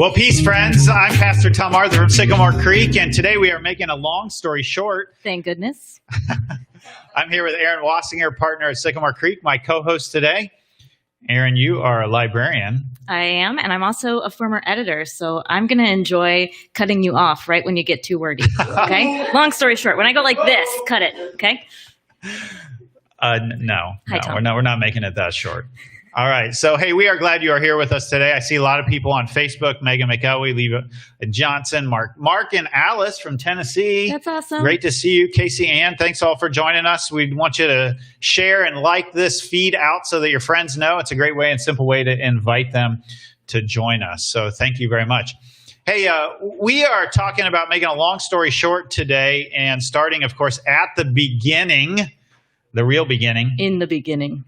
Well, peace, friends. I'm Pastor Tom Arthur from Sycamore Creek, and today we are making a long story short. Thank goodness. I'm here with Aaron Wassinger, partner at Sycamore Creek, my co-host today. Aaron, you are a librarian. I am, and I'm also a former editor, so I'm going to enjoy cutting you off right when you get too wordy, okay? Long story short, when I go like this, cut it, okay? No, Hi, Tom. we're not making it that short. All right. So, hey, we are glad you are here with us today. I see a lot of people on Facebook, Megan McElwee, Leva Johnson, Mark and Alice from Tennessee. That's awesome. Great to see you. Casey Ann, thanks all for joining us. We want you to share and like this feed out so that your friends know. It's a great way and simple way to invite them to join us. So thank you very much. Hey, we are talking about making a long story short today and starting, of course, at the beginning. The real beginning. In the beginning.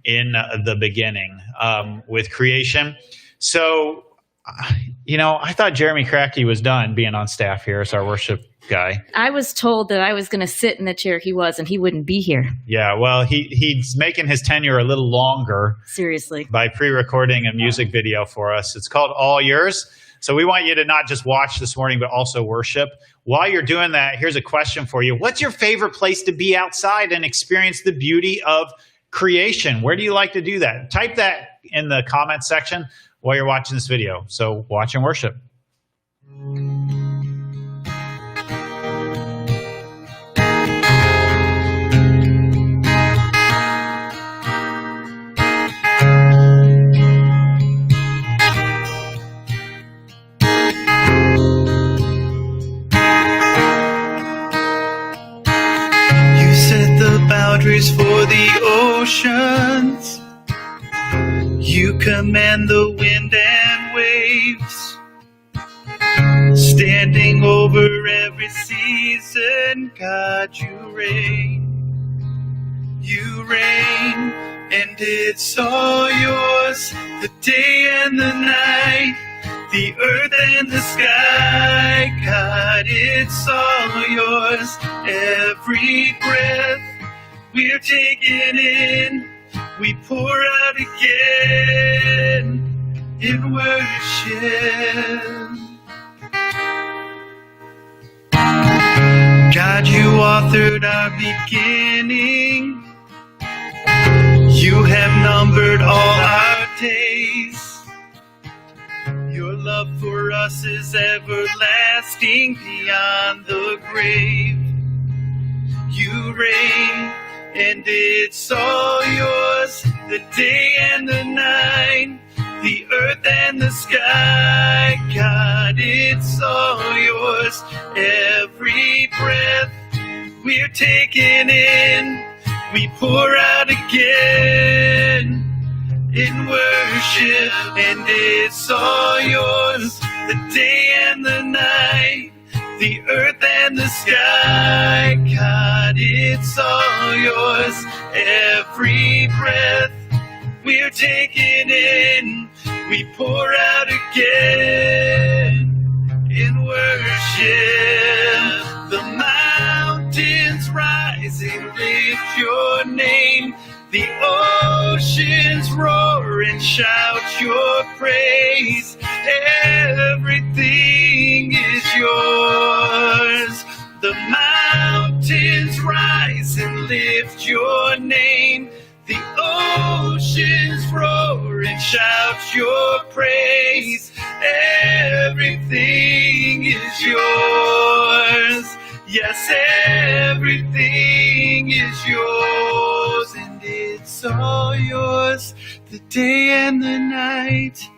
With creation. So, I thought Jeremy Cracky was done being on staff here as our worship guy. I was told that I was going to sit in the chair he was and he wouldn't be here. Yeah, well, he's making his tenure a little longer. Seriously. By pre-recording a music video for us. It's called All Yours. So we want you to not just watch this morning, but also worship. While you're doing that, here's a question for you. What's your favorite place to be outside and experience the beauty of creation? Where do you like to do that? Type that in the comment section while you're watching this video. So watch and worship. For the oceans, you command the wind and waves, standing over every season. God, you reign, and it's all yours, the day and the night, the earth and the sky. God, it's all yours, every breath we're taking in, we pour out again in worship. God, you authored our beginning. You have numbered all our days. Your love for us is everlasting beyond the grave. You reign, and it's all yours, the day and the night, the earth and the sky. God, it's all yours, every breath we're taking in, we pour out again in worship. And it's all yours, the day and the night, the earth and the sky. God, it's all yours, every breath we're taking in, we pour out again in worship. The mountains rise and lift your name, the oceans roar and shout your praise. Everything is yours. The mountains rise and lift your name, the oceans roar and shout your praise. Everything is yours. Yes, everything is yours, and it's all yours, the day and the night,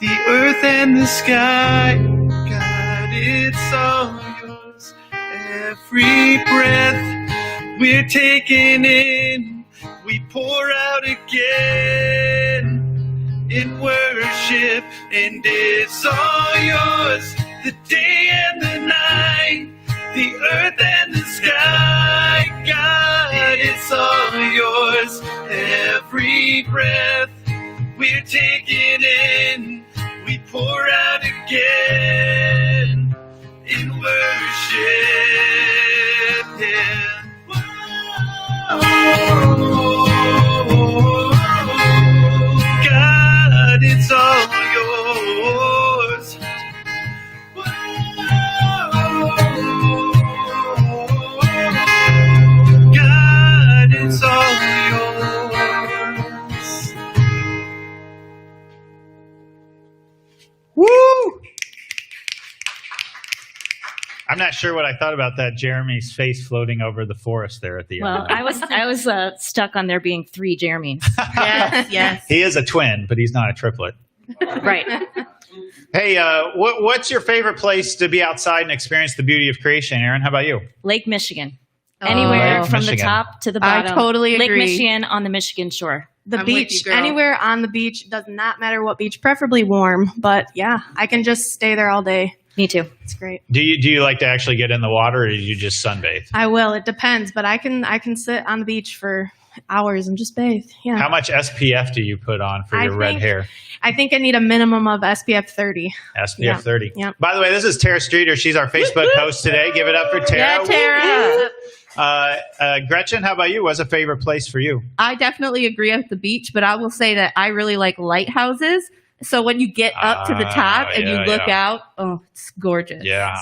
the earth and the sky. God, it's all yours, every breath we're taking in, we pour out again in worship. And it's all yours, the day and the night, the earth and the sky. God, it's all yours, every breath we're taking in, we pour out again in worship. Yeah. God, it's all yours. Woo! I'm not sure what I thought about that. Jeremy's face floating over the forest there at the end. Well, I was stuck on there being 3 Jeremys. Yes. He is a twin, but he's not a triplet. Right. Hey, what's your favorite place to be outside and experience the beauty of creation, Aaron? How about you? Lake Michigan. Anywhere Lake from Michigan. the top to the bottom. I totally agree. Lake Michigan on the Michigan shore. The I'm with beach, you, girl. anywhere on the beach, does not matter what beach, preferably warm. But yeah, I can just stay there all day. Me too. It's great. Do you like to actually get in the water, or do you just sunbathe? I will. It depends, but I can sit on the beach for hours and just bathe. Yeah. How much SPF do you put on for I your red think- hair? I think I need a minimum of SPF 30. SPF Yeah. 30. Yeah. By the way, this is Tara Streeter. She's our Facebook host today. Give it up for Tara. Yeah, Tara. Gretchen, how about you? What's a favorite place for you? I definitely agree with the beach, but I will say that I really like lighthouses. So when you get up to the top and you look out, oh, it's gorgeous. Yeah.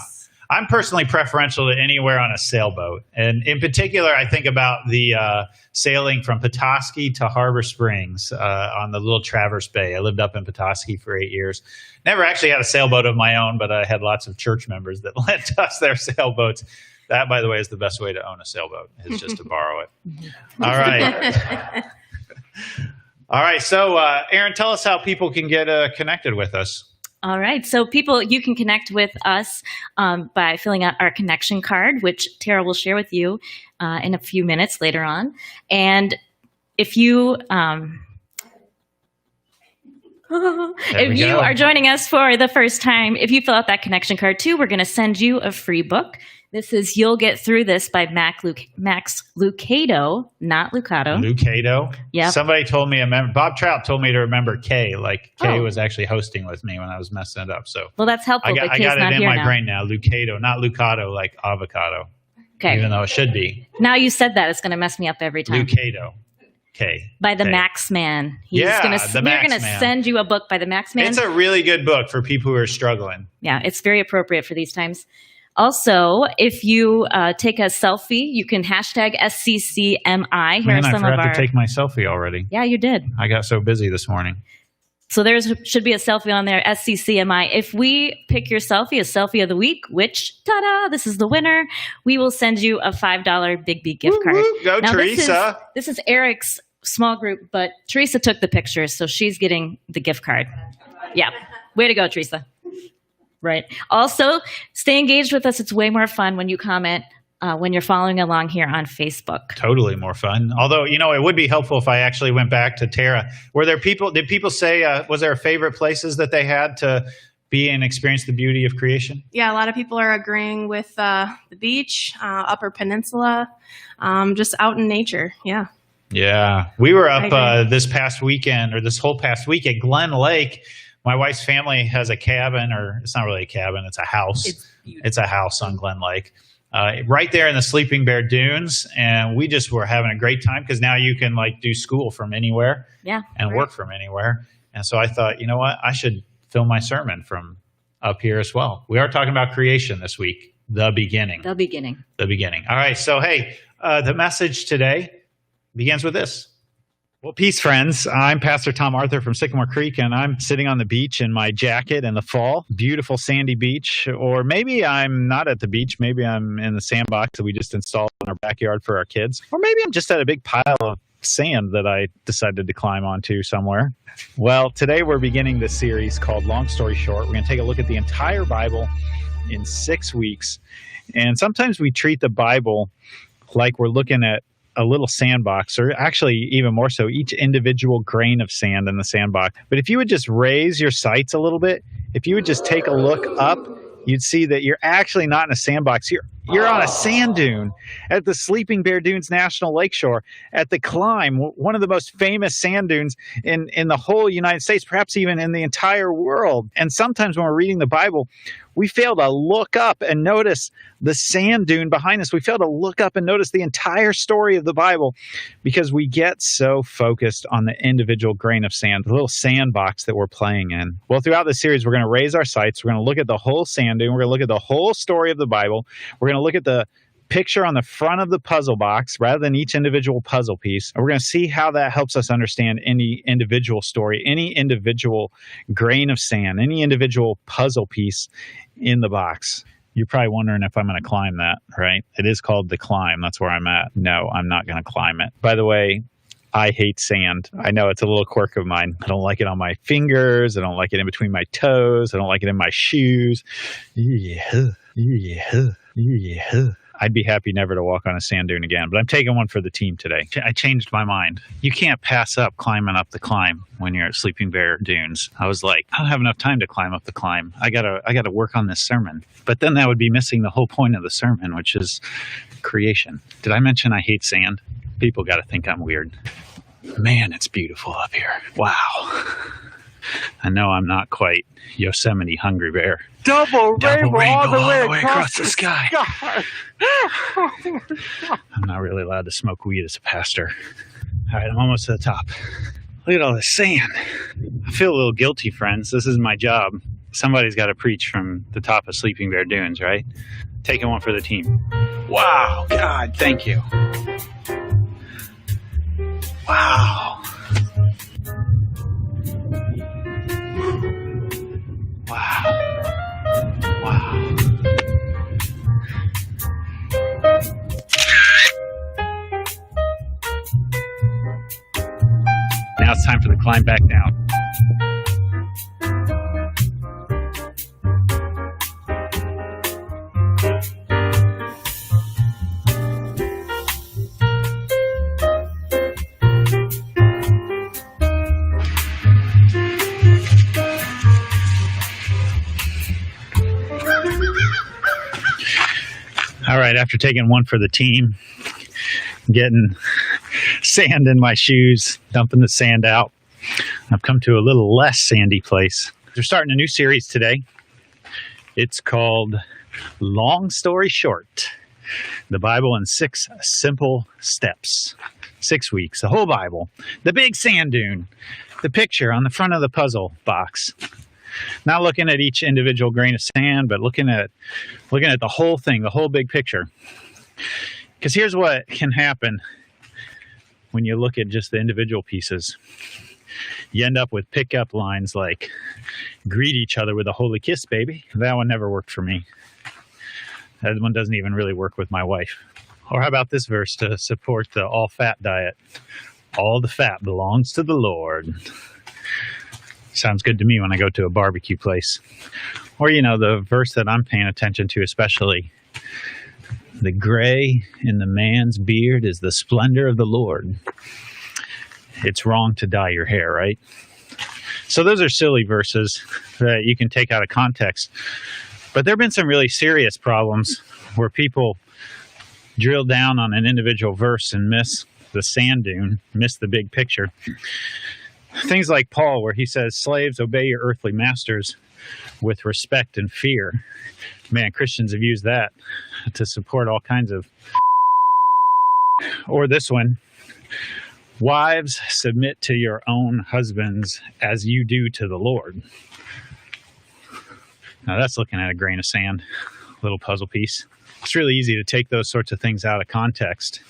I'm personally preferential to anywhere on a sailboat. And in particular, I think about the sailing from Petoskey to Harbor Springs on the Little Traverse Bay. I lived up in Petoskey for 8 years. Never actually had a sailboat of my own, but I had lots of church members that lent us their sailboats. That, by the way, is the best way to own a sailboat, is just to borrow it. All right. All right. So, Aaron, tell us how people can get connected with us. All right. So people, you can connect with us by filling out our connection card, which Tara will share with you in a few minutes later on. And if you if you are joining us for the first time, if you fill out that connection card too, we're going to send you a free book. This is You'll Get Through This by Max Lucado, not Lucado. Lucado? Yep. Somebody told me, Bob Trout told me to remember Kay, like Kay was actually hosting with me when I was messing it up. So Well, that's helpful. I but got not it in here my now. brain now. Lucado, not Lucado, like avocado. Okay. Even though it should be. Now you said that, it's going to mess me up every time. Lucado. K. By the K. Max Man. Yeah, we're the Max going to Man. send you a book by the Max Man. It's a really good book for people who are struggling. Yeah, it's very appropriate for these times. Also, if you take a selfie, you can hashtag SCCMI. Here Man, are I some forgot of our. to take my selfie already. Yeah, you did. I got so busy this morning. So there should be a selfie on there, SCCMI. If we pick your selfie, a selfie of the week, which, ta-da, this is the winner, we will send you a $5 Big B gift card. Woo-woo. Go, Now, Teresa. This is Eric's small group, but Teresa took the pictures, so she's getting the gift card. Yeah. Way to go, Teresa. Right. Also, stay engaged with us. It's way more fun when you comment when you're following along here on Facebook. Totally more fun. Although, it would be helpful if I actually went back to Tara. Did people say, was there favorite places that they had to be and experience the beauty of creation? Yeah, a lot of people are agreeing with the beach, Upper Peninsula, just out in nature. Yeah. Yeah. We were I up this past weekend, or this whole past week at Glen Lake. My wife's family has a cabin, or it's not really a cabin, it's a house. It's a house on Glen Lake. Right there in the Sleeping Bear Dunes, and we just were having a great time because now you can do school from anywhere and work from anywhere. And so I thought, you know what, I should film my sermon from up here as well. We are talking about creation this week, the beginning. The beginning. The beginning. All right, so hey, the message today begins with this. Well, peace, friends. I'm Pastor Tom Arthur from Sycamore Creek, and I'm sitting on the beach in my jacket in the fall. Beautiful sandy beach. Or maybe I'm not at the beach. Maybe I'm in the sandbox that we just installed in our backyard for our kids. Or maybe I'm just at a big pile of sand that I decided to climb onto somewhere. Well, today we're beginning this series called Long Story Short. We're going to take a look at the entire Bible in 6 weeks. And sometimes we treat the Bible like we're looking at a little sandbox, or actually even more so, each individual grain of sand in the sandbox. But if you would just raise your sights a little bit, if you would just take a look up, you'd see that you're actually not in a sandbox. You're on a sand dune at the Sleeping Bear Dunes National Lakeshore at the Climb, one of the most famous sand dunes in the whole United States, perhaps even in the entire world. And sometimes when we're reading the Bible, we fail to look up and notice the sand dune behind us. We fail to look up and notice the entire story of the Bible because we get so focused on the individual grain of sand, the little sandbox that we're playing in. Well, throughout this series, we're going to raise our sights. We're going to look at the whole sand dune. We're going to look at the whole story of the Bible. We're going to look at the picture on the front of the puzzle box rather than each individual puzzle piece. And we're going to see how that helps us understand any individual story, any individual grain of sand, any individual puzzle piece in the box. You're probably wondering if I'm going to climb that, right? It is called the climb. That's where I'm at. No, I'm not going to climb it. By the way, I hate sand. I know it's a little quirk of mine. I don't like it on my fingers. I don't like it in between my toes. I don't like it in my shoes. Yeah. I'd be happy never to walk on a sand dune again, but I'm taking one for the team today. I changed my mind. You can't pass up climbing up the climb when you're at Sleeping Bear Dunes. I was like, I don't have enough time to climb up the climb. I gotta work on this sermon. But then that would be missing the whole point of the sermon, which is creation. Did I mention I hate sand? People got to think I'm weird. Man, it's beautiful up here. Wow. I know I'm not quite Yosemite Hungry Bear. Double rainbow all the way across the sky. I'm not really allowed to smoke weed as a pastor. All right, I'm almost to the top. Look at all this sand. I feel a little guilty, friends. This is my job. Somebody's got to preach from the top of Sleeping Bear Dunes, right? Taking one for the team. Wow, God, thank you. Wow. Wow. Wow. Now it's time for the climb back down. All right, after taking one for the team, getting sand in my shoes, dumping the sand out, I've come to a little less sandy place. We're starting a new series today. It's called Long Story Short, the Bible in 6 Simple Steps. 6 weeks, the whole Bible, the big sand dune, the picture on the front of the puzzle box. Not looking at each individual grain of sand, but looking at the whole thing, the whole big picture. Because here's what can happen when you look at just the individual pieces. You end up with pickup lines like, greet each other with a holy kiss, baby. That one never worked for me. That one doesn't even really work with my wife. Or how about this verse to support the all-fat diet? All the fat belongs to the Lord. Sounds good to me when I go to a barbecue place. Or, the verse that I'm paying attention to especially. The gray in the man's beard is the splendor of the Lord. It's wrong to dye your hair, right? So those are silly verses that you can take out of context. But there have been some really serious problems where people drill down on an individual verse and miss the sand dune, miss the big picture. Things like Paul, where he says, slaves, obey your earthly masters with respect and fear. Man, Christians have used that to support all kinds of... Or this one, wives, submit to your own husbands as you do to the Lord. Now that's looking at a grain of sand, a little puzzle piece. It's really easy to take those sorts of things out of context.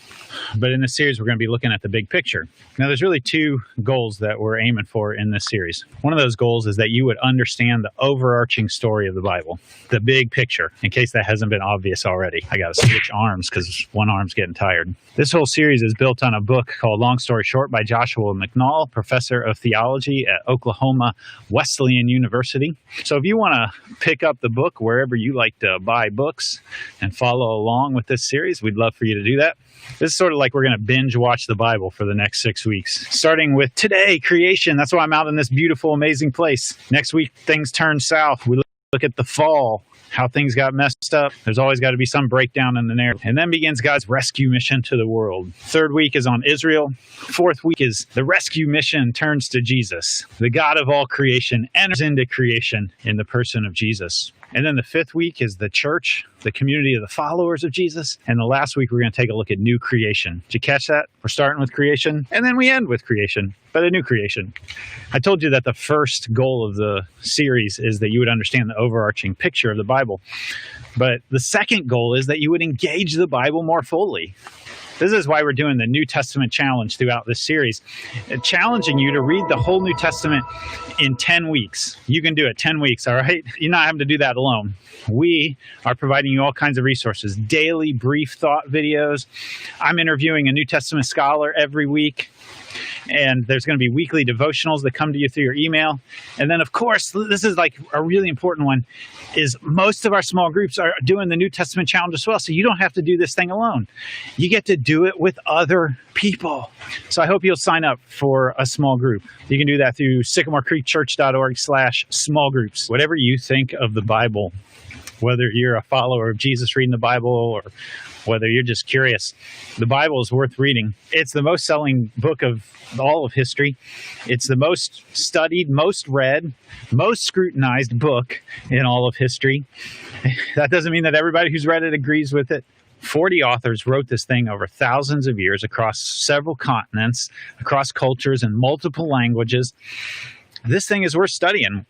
But in this series, we're going to be looking at the big picture. Now, there's really 2 goals that we're aiming for in this series. One of those goals is that you would understand the overarching story of the Bible, the big picture, in case that hasn't been obvious already. I got to switch arms because one arm's getting tired. This whole series is built on a book called Long Story Short by Joshua McNall, professor of theology at Oklahoma Wesleyan University. So if you want to pick up the book wherever you like to buy books and follow along with this series, we'd love for you to do that. This is sort of like we're going to binge watch the Bible for the next 6 weeks, starting with today, creation. That's why I'm out in this beautiful, amazing place. Next week, things turn south. We look at the fall, how things got messed up. There's always got to be some breakdown in the narrative. And then begins God's rescue mission to the world. 3rd week is on Israel. 4th week is the rescue mission turns to Jesus. The God of all creation enters into creation in the person of Jesus. And then the 5th week is the church, the community of the followers of Jesus. And the last week, we're going to take a look at new creation. Did you catch that? We're starting with creation, and then we end with creation, but a new creation. I told you that the first goal of the series is that you would understand the overarching picture of the Bible. But the second goal is that you would engage the Bible more fully. This is why we're doing the New Testament challenge throughout this series, challenging you to read the whole New Testament in 10 weeks. You can do it 10 weeks, all right? You're not having to do that alone. We are providing you all kinds of resources, daily brief thought videos. I'm interviewing a New Testament scholar every week. And there's going to be weekly devotionals that come to you through your email. And then, of course, this is like a really important one, is most of our small groups are doing the New Testament challenge as well. So you don't have to do this thing alone. You get to do it with other people. So I hope you'll sign up for a small group. You can do that through sycamorecreekchurch.org/small groups. Whatever you think of the Bible, whether you're a follower of Jesus reading the Bible or whether you're just curious, the Bible is worth reading. It's the most selling book of all of history. It's the most studied, most read, most scrutinized book in all of history. That doesn't mean that everybody who's read it agrees with it. 40 authors wrote this thing over thousands of years across several continents, across cultures and multiple languages. This thing is worth studying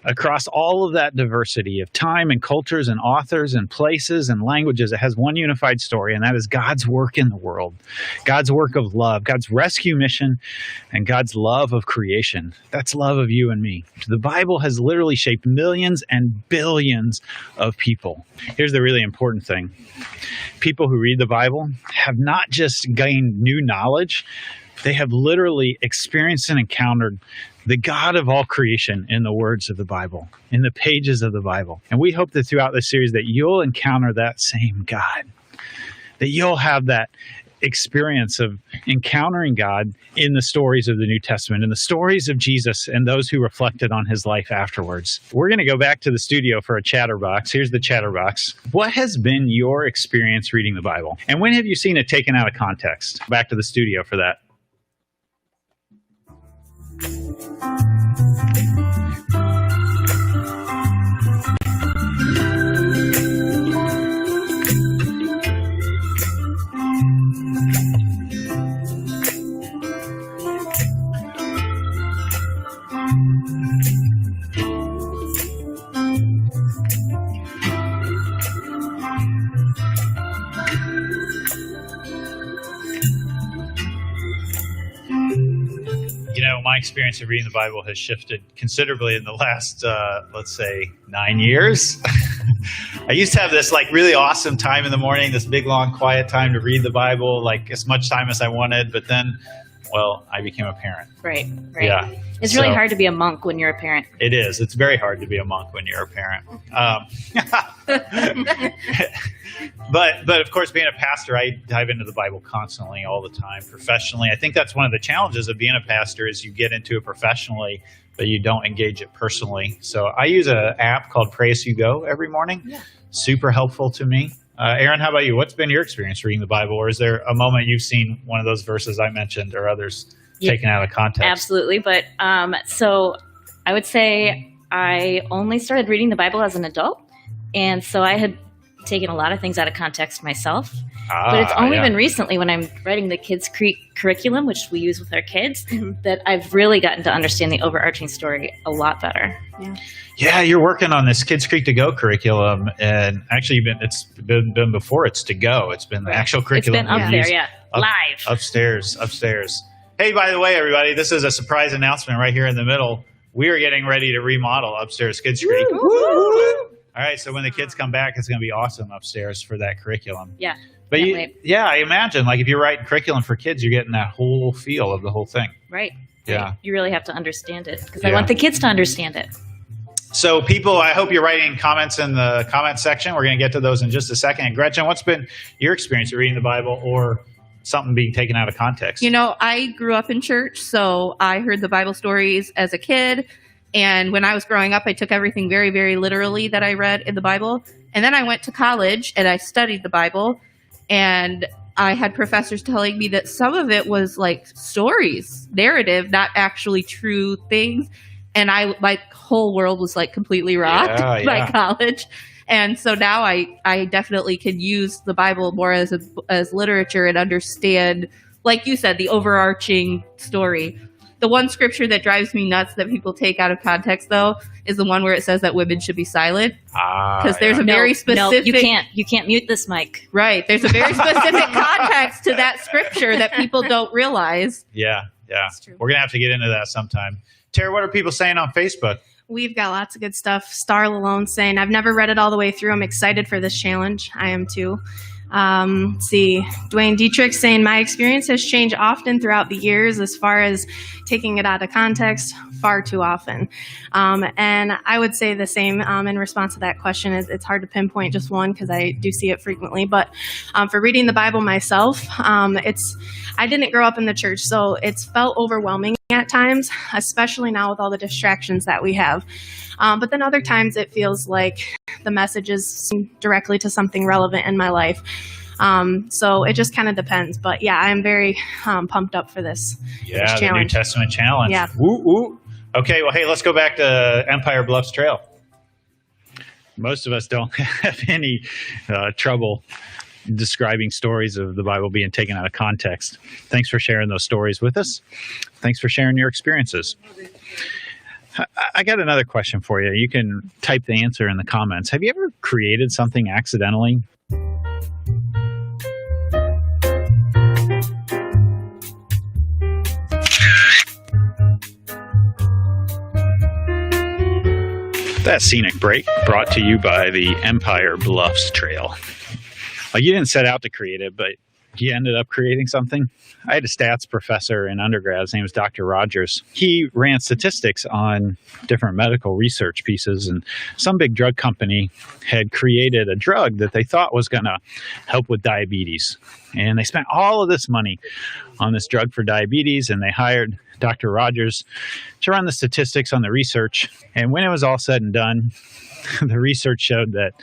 across all of that diversity of time and cultures and authors and places and languages. It has one unified story, and that is God's work in the world, God's work of love, God's rescue mission, and God's love of creation. That's love of you and me. The Bible has literally shaped millions and billions of people. Here's the really important thing. People who read the Bible have not just gained new knowledge, they have literally experienced and encountered the God of all creation in the words of the Bible, in the pages of the Bible. And we hope that throughout this series that you'll encounter that same God, that you'll have that experience of encountering God in the stories of the New Testament, in the stories of Jesus and those who reflected on his life afterwards. We're going to go back to the studio for a chatterbox. Here's the chatterbox. What has been your experience reading the Bible? And when have you seen it taken out of context? Back to the studio for that. My experience of reading the Bible has shifted considerably in the last, let's say, 9 years. I used to have this like really awesome time in the morning, this big, long, quiet time to read the Bible, like as much time as I wanted. But then, well, I became a parent. Right. Yeah. It's really hard to be a monk when you're a parent. It is. It's very hard to be a monk when you're a parent. But of course, being a pastor, I dive into the Bible constantly, all the time, professionally. I think that's one of the challenges of being a pastor is you get into it professionally, but you don't engage it personally. So I use an app called Pray As You Go every morning. Yeah. Super helpful to me. Aaron, how about you? What's been your experience reading the Bible? Or is there a moment you've seen one of those verses I mentioned or others taken out of context? Absolutely. But so I would say I only started reading the Bible as an adult. And so I had taken a lot of things out of context myself. But it's only been recently when I'm writing the Kids Creek curriculum, which we use with our kids, that I've really gotten to understand the overarching story a lot better. Yeah, you're working on this Kids Creek to Go curriculum, and actually it's been before it's to go. It's been the actual curriculum. It's been up there, live. Upstairs. Hey, by the way, everybody, this is a surprise announcement right here in the middle. We are getting ready to remodel upstairs Kids Creek. All right, so when the kids come back, it's going to be awesome upstairs for that curriculum. Yeah. But I imagine, like if you're writing curriculum for kids, you're getting that whole feel of the whole thing. Right. Yeah. You really have to understand it because I want the kids to understand it. So people, I hope you're writing comments in the comment section. We're going to get to those in just a second. And Gretchen, what's been your experience of reading the Bible or something being taken out of context? You know, I grew up in church, so I heard the Bible stories as a kid. And when I was growing up, I took everything very, very literally that I read in the Bible. And then I went to college and I studied the Bible. And I had professors telling me that some of it was like stories, narrative, not actually true things. And my whole world was like completely rocked by college. And so now I definitely can use the Bible more as literature and understand, like you said, the overarching story. The one scripture that drives me nuts that people take out of context, though, is the one where it says that women should be silent. Because there's a very specific... No, you can't mute this mic. Right. There's a very specific context to that scripture that people don't realize. Yeah. We're going to have to get into that sometime. Tara, what are people saying on Facebook? We've got lots of good stuff. Star Lalone saying, I've never read it all the way through. I'm excited for this challenge. I am too. Let's see. Dwayne Dietrich saying, my experience has changed often throughout the years as far as taking it out of context, far too often. And I would say the same in response to that question. It's hard to pinpoint just one because I do see it frequently. But for reading the Bible myself, I didn't grow up in the church, so it's felt overwhelming at times, especially now with all the distractions that we have. But then other times it feels like the messages seem directly to something relevant in my life. So it just kind of depends. But yeah, I'm very pumped up for this. Yeah, this the New Testament challenge. Yeah. Woo. Okay, well, hey, let's go back to Empire Bluffs Trail. Most of us don't have any trouble describing stories of the Bible being taken out of context. Thanks for sharing those stories with us. Thanks for sharing your experiences. I got another question for you. You can type the answer in the comments. Have you ever created something accidentally? That scenic break brought to you by the Empire Bluffs Trail. You didn't set out to create it, but you ended up creating something. I had a stats professor in undergrad. His name was Dr. Rogers. He ran statistics on different medical research pieces, and some big drug company had created a drug that they thought was going to help with diabetes. And they spent all of this money on this drug for diabetes, and they hired Dr. Rogers to run the statistics on the research. And when it was all said and done, the research showed that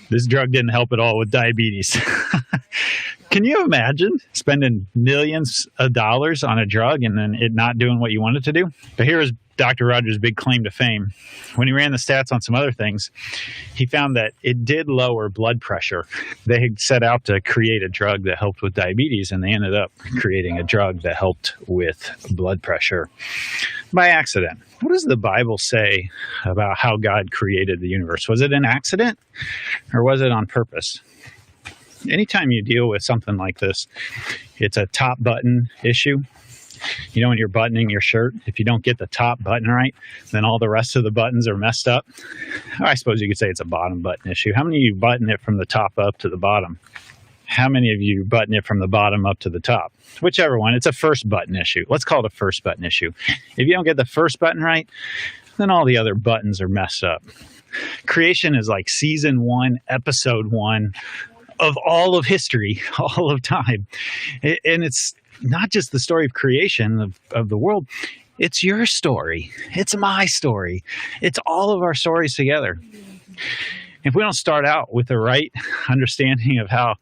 this drug didn't help at all with diabetes. Can you imagine spending millions of dollars on a drug and then it not doing what you want it to do? But here is Dr. Rogers' big claim to fame. When he ran the stats on some other things, he found that it did lower blood pressure. They had set out to create a drug that helped with diabetes, and they ended up creating a drug that helped with blood pressure by accident. What does the Bible say about how God created the universe? Was it an accident or was it on purpose? Anytime you deal with something like this, it's a top button issue. You know, when you're buttoning your shirt, if you don't get the top button right, then all the rest of the buttons are messed up. I suppose you could say it's a bottom button issue. How many of you button it from the top up to the bottom? How many of you button it from the bottom up to the top? Whichever one. It's a first button issue. Let's call it a first button issue. If you don't get the first button right, then all the other buttons are messed up. Creation is like season 1, episode 1 of all of history, all of time. And it's not just the story of creation of the world. It's your story. It's my story. It's all of our stories together. If we don't start out with the right understanding of how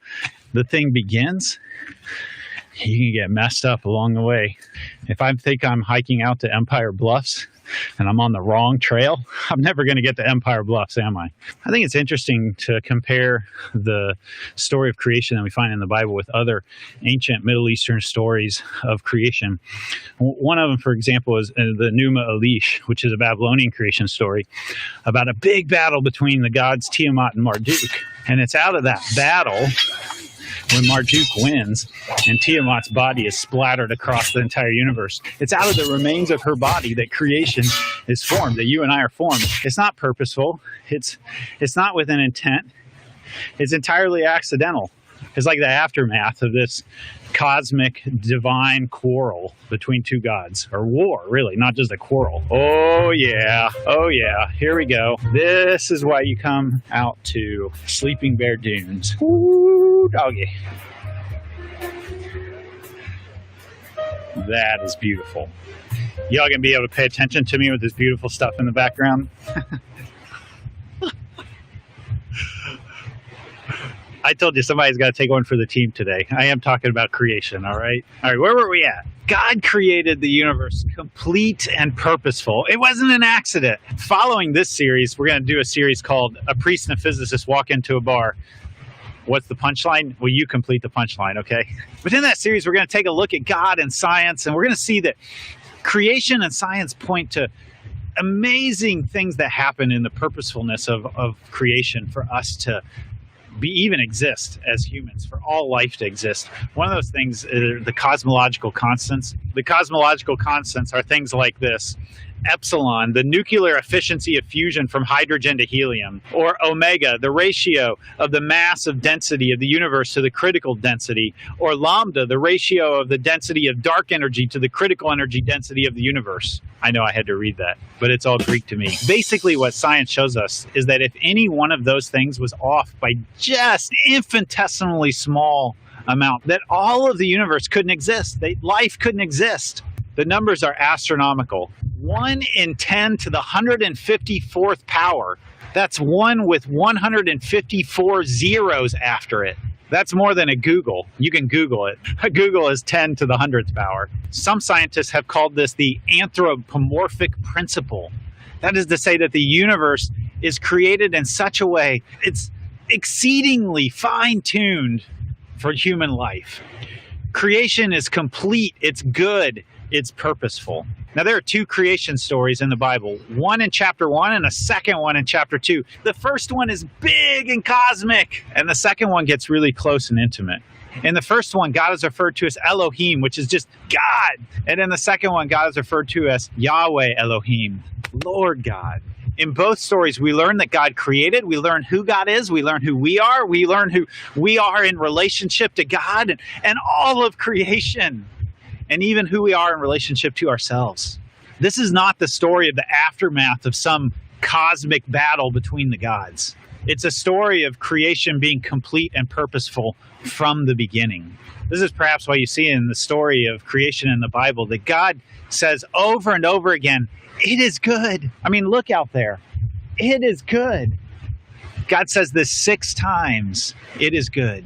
the thing begins, you can get messed up along the way. If I think I'm hiking out to Empire Bluffs and I'm on the wrong trail, I'm never going to get to Empire Bluffs, am I? I think it's interesting to compare the story of creation that we find in the Bible with other ancient Middle Eastern stories of creation. One of them, for example, is the Numa Elish, which is a Babylonian creation story about a big battle between the gods Tiamat and Marduk. And it's out of that battle when Marduk wins and Tiamat's body is splattered across the entire universe. It's out of the remains of her body that creation is formed, that you and I are formed. It's not purposeful. It's not with an intent. It's entirely accidental. It's like the aftermath of this cosmic divine quarrel between two gods, or war, really, not just a quarrel. Oh yeah, here we go. This is why you come out to Sleeping Bear Dunes. Ooh, doggy. That is beautiful. Y'all gonna be able to pay attention to me with this beautiful stuff in the background? I told you somebody's got to take one for the team today. I am talking about creation, all right? All right, where were we at? God created the universe complete and purposeful. It wasn't an accident. Following this series, we're going to do a series called A Priest and a Physicist Walk Into a Bar. What's the punchline? Well, you complete the punchline, okay? But in that series, we're going to take a look at God and science, and we're going to see that creation and science point to amazing things that happen in the purposefulness of creation for us to even exist as humans, for all life to exist. One of those things are the cosmological constants. The cosmological constants are things like this. Epsilon, the nuclear efficiency of fusion from hydrogen to helium, or omega, the ratio of the mass of density of the universe to the critical density, or lambda, the ratio of the density of dark energy to the critical energy density of the universe. I know I had to read that, but it's all Greek to me. Basically, what science shows us is that if any one of those things was off by just infinitesimally small amount, that all of the universe couldn't exist. Life couldn't exist. The numbers are astronomical. 1 in 10 to the 154th power. That's 1 with 154 zeros after it. That's more than a Google. You can Google it. A Google is 10 to the 100th power. Some scientists have called this the anthropomorphic principle. That is to say that the universe is created in such a way it's exceedingly fine-tuned for human life. Creation is complete, it's good, it's purposeful. Now, there are 2 creation stories in the Bible, one in chapter 1 and a second one in chapter 2. The first one is big and cosmic, and the second one gets really close and intimate. In the first one, God is referred to as Elohim, which is just God. And in the second one, God is referred to as Yahweh Elohim, Lord God. In both stories, we learn that God created, we learn who God is, we learn who we learn who we are in relationship to God and all of creation, and even who we are in relationship to ourselves. This is not the story of the aftermath of some cosmic battle between the gods. It's a story of creation being complete and purposeful from the beginning. This is perhaps why you see in the story of creation in the Bible that God says over and over again, it is good. I mean, look out there. It is good. God says this 6 times. It is good.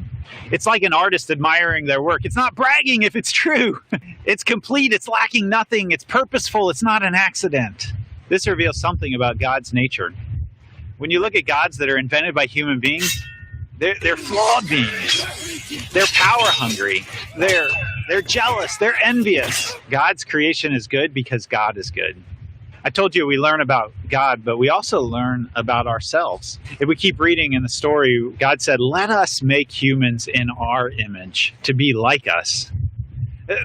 It's like an artist admiring their work. It's not bragging if it's true. It's complete. It's lacking nothing. It's purposeful. It's not an accident. This reveals something about God's nature. When you look at gods that are invented by human beings, they're flawed beings. They're power hungry. They're jealous. They're envious. God's creation is good because God is good. I told you we learn about God, but we also learn about ourselves. If we keep reading in the story, God said, let us make humans in our image to be like us.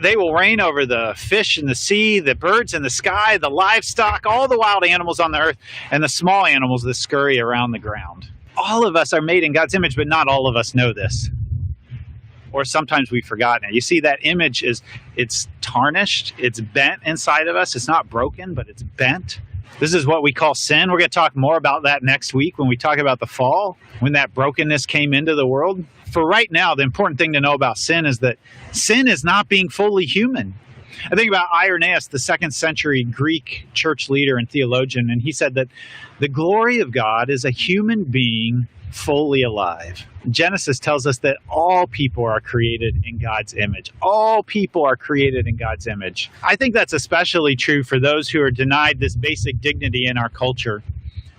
They will reign over the fish in the sea, the birds in the sky, the livestock, all the wild animals on the earth, and the small animals that scurry around the ground. All of us are made in God's image, but not all of us know this. Or sometimes we've forgotten it. You see, that image it's tarnished, it's bent inside of us. It's not broken, but it's bent. This is what we call sin. We're going to talk more about that next week when we talk about the fall, when that brokenness came into the world. For right now, the important thing to know about sin is that sin is not being fully human. I think about Irenaeus, the 2nd century Greek church leader and theologian, and he said that the glory of God is a human being fully alive. Genesis tells us that all people are created in God's image. All people are created in God's image. I think that's especially true for those who are denied this basic dignity in our culture.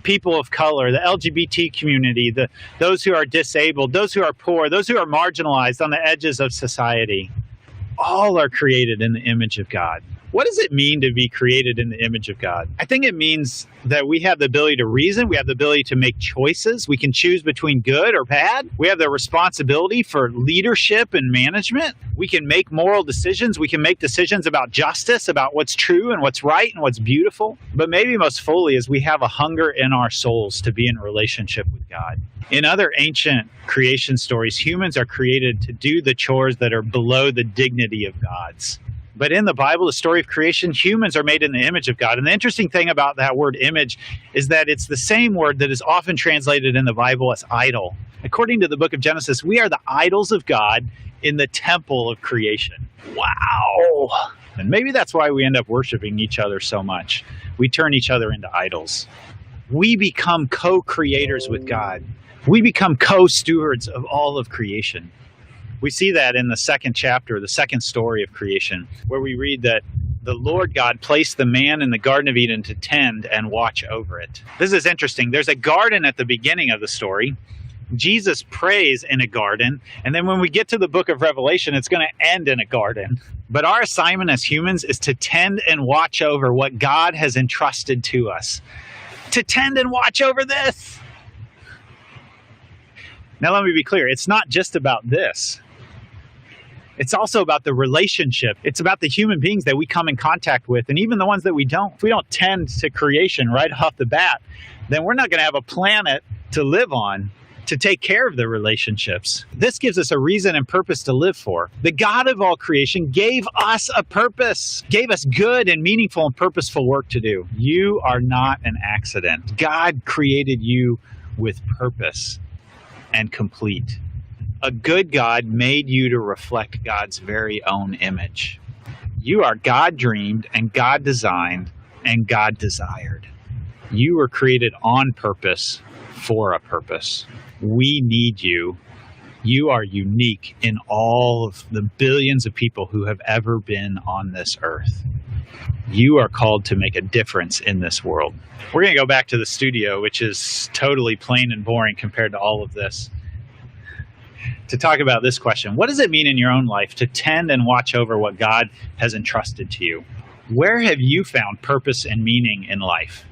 People of color, the LGBT community, those who are disabled, those who are poor, those who are marginalized on the edges of society. All are created in the image of God. What does it mean to be created in the image of God? I think it means that we have the ability to reason. We have the ability to make choices. We can choose between good or bad. We have the responsibility for leadership and management. We can make moral decisions. We can make decisions about justice, about what's true and what's right and what's beautiful. But maybe most fully is we have a hunger in our souls to be in a relationship with God. In other ancient creation stories, humans are created to do the chores that are below the dignity of God's. But in the Bible, the story of creation, humans are made in the image of God. And the interesting thing about that word image is that it's the same word that is often translated in the Bible as idol. According to the book of Genesis, we are the idols of God in the temple of creation. Wow! And maybe that's why we end up worshiping each other so much. We turn each other into idols. we become co-creators with God. We become co-stewards of all of creation. We see that in the second chapter, the second story of creation, where we read that the Lord God placed the man in the Garden of Eden to tend and watch over it. This is interesting. There's a garden at the beginning of the story. Jesus prays in a garden, and then when we get to the book of Revelation, it's going to end in a garden. But our assignment as humans is to tend and watch over what God has entrusted to us. To tend and watch over this. Now let me be clear, it's not just about this. It's also about the relationship. It's about the human beings that we come in contact with, and even the ones that we don't. If we don't tend to creation right off the bat, then we're not going to have a planet to live on to take care of the relationships. This gives us a reason and purpose to live for. The God of all creation gave us a purpose, gave us good and meaningful and purposeful work to do. You are not an accident. God created you with purpose and complete. A good God made you to reflect God's very own image. You are God dreamed and God designed and God desired. You were created on purpose for a purpose. We need you. You are unique in all of the billions of people who have ever been on this earth. You are called to make a difference in this world. We're going to go back to the studio, which is totally plain and boring compared to all of this, to talk about this question. What does it mean in your own life to tend and watch over what God has entrusted to you? Where have you found purpose and meaning in life?